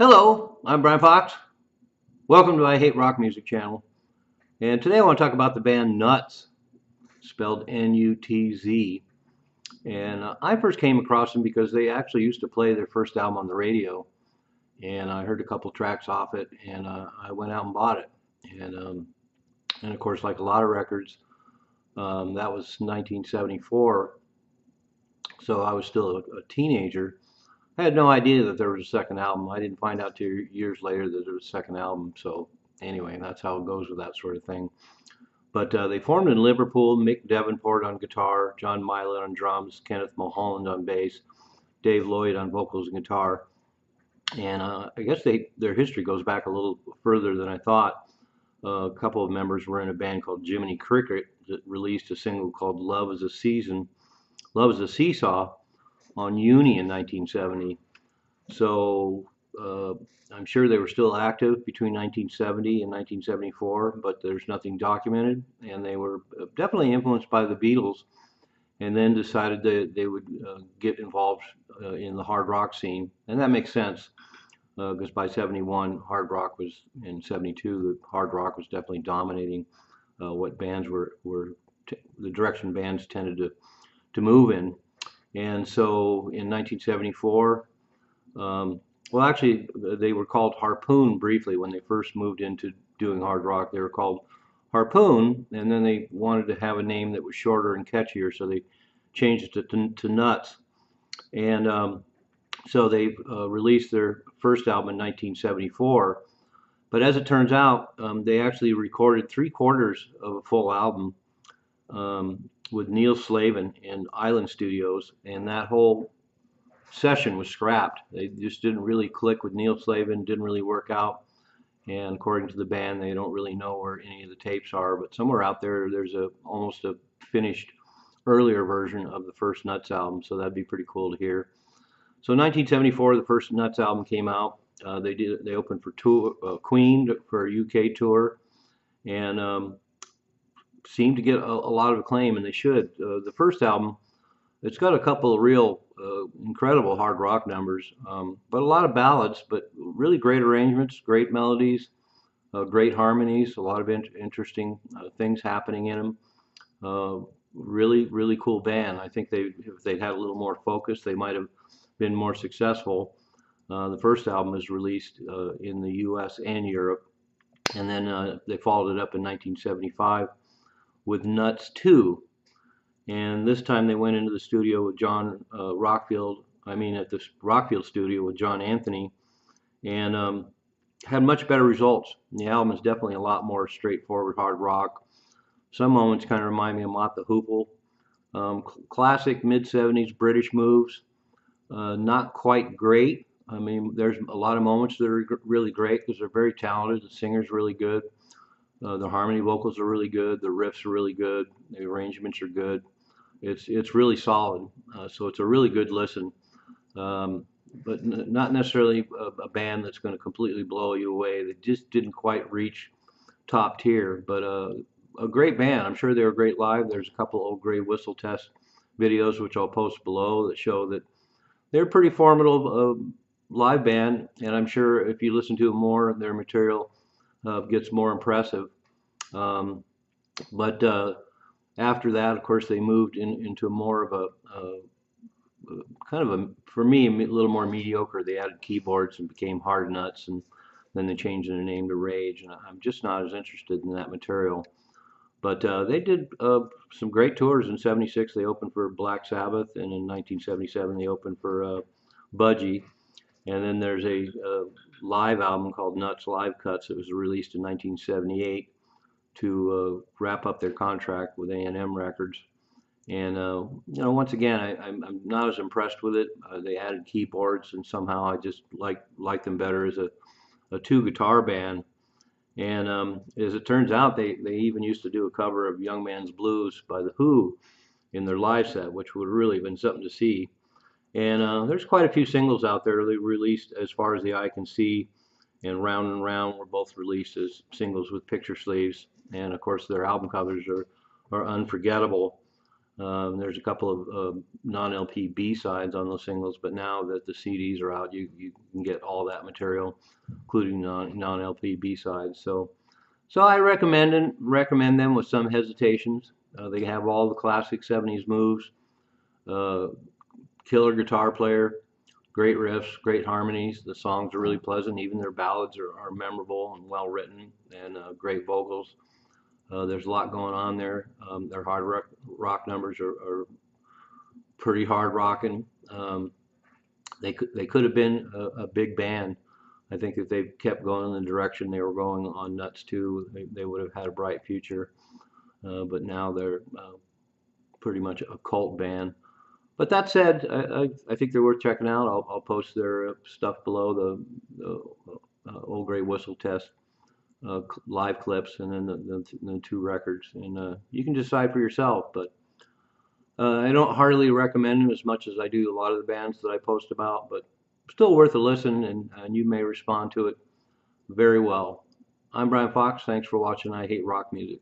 Hello, I'm Brian Fox. Welcome to I Hate Rock Music channel. And today I want to talk about the band NUTZ, spelled N-U-T-Z. And I first came across them because they actually used to play their first album on the radio. And I heard a couple tracks off it, and I went out and bought it. And of course, like a lot of records, that was 1974. So I was still a teenager. I had no idea that there was a second album. I didn't find out till years later that there was a second album. So anyway, that's how it goes with that sort of thing. But they formed in Liverpool. Mick Davenport on guitar, John Milet on drums, Kenneth Mulholland on bass, Dave Lloyd on vocals and guitar. And I guess their history goes back a little further than I thought. A couple of members were in a band called Jiminy Cricket that released a single called Love is a Seesaw on Uni in 1970. So I'm sure they were still active between 1970 and 1974, but there's nothing documented. And they were definitely influenced by the Beatles, and then decided that they would get involved in the hard rock scene. And that makes sense because by 71, hard rock was, in 72, the hard rock was definitely dominating what bands were the direction bands tended to move in. And so in 1974, well, actually, they were called Harpoon briefly when they first moved into doing hard rock. They were called Harpoon, and then they wanted to have a name that was shorter and catchier, so they changed it to NUTZ. And so they released their first album in 1974. But as it turns out, they actually recorded 3/4 of a full album with Neil Slavin in Island Studios, and that whole session was scrapped. They just didn't really click with Neil Slavin, didn't really work out, and according to the band, they don't really know where any of the tapes are, but somewhere out there, there's almost a finished earlier version of the first NUTZ album, so that'd be pretty cool to hear. So 1974, the first NUTZ album came out. They opened for Queen for a UK tour, and seemed to get a lot of acclaim, and they should. The first album, it's got a couple of real incredible hard rock numbers, but a lot of ballads, but really great arrangements, great melodies, great harmonies, a lot of interesting things happening in them. Really, really cool band. I think if they'd had a little more focus, they might have been more successful. The first album was released in the US and Europe, and then they followed it up in 1975 with NUTZ 2. And this time they went into the studio with John Rockfield, at the Rockfield studio with John Anthony, and had much better results. The album is definitely a lot more straightforward hard rock. Some moments kind of remind me of Mott the Hoople. Classic mid-70s British moves. Not quite great. There's a lot of moments that are really great because they're very talented. The singer's really good. The harmony vocals are really good. The riffs are really good. The arrangements are good. It's really solid. So it's a really good listen. But not necessarily a band that's going to completely blow you away. They just didn't quite reach top tier. But a great band. I'm sure they were great live. There's a couple old Gray Whistle Test videos, which I'll post below, that show that they're pretty formidable live band. And I'm sure if you listen to them more, their material gets more impressive. But after that, of course, they moved into more of for me, a little more mediocre. They added keyboards and became Hard NUTZ, and then they changed their name to Rage, and I'm just not as interested in that material. But they did some great tours. In '76, they opened for Black Sabbath, and in 1977, they opened for Budgie. And then there's a live album called NUTZ Live Cuts that was released in 1978 to wrap up their contract with A&M Records. And once again, I'm not as impressed with it. They added keyboards, and somehow I just like them better as a two-guitar band. And as it turns out, they even used to do a cover of Young Man's Blues by The Who in their live set, which would really have been something to see. And there's quite a few singles out there they released, As Far as the Eye Can See and Round were both released as singles with picture sleeves. And of course, their album covers are unforgettable. There's a couple of non-LP B-sides on those singles, but now that the CDs are out, you can get all that material, including non-LP B-sides. So I recommend them with some hesitations. They have all the classic 70s moves, uh, killer guitar player, great riffs, great harmonies. The songs are really pleasant. Even their ballads are memorable and well written, and great vocals. There's a lot going on there. Their hard rock numbers are pretty hard rocking. They could have been a big band. I think if they kept going in the direction they were going on NUTZ 2, they would have had a bright future. But now they're pretty much a cult band. But that said, I think they're worth checking out. I'll post their stuff below, the Old Grey Whistle Test live clips, and then the two records, and you can decide for yourself. But I don't heartily recommend them as much as I do a lot of the bands that I post about, but still worth a listen, and you may respond to it very well. I'm Brian Fox. Thanks for watching I Hate Rock Music.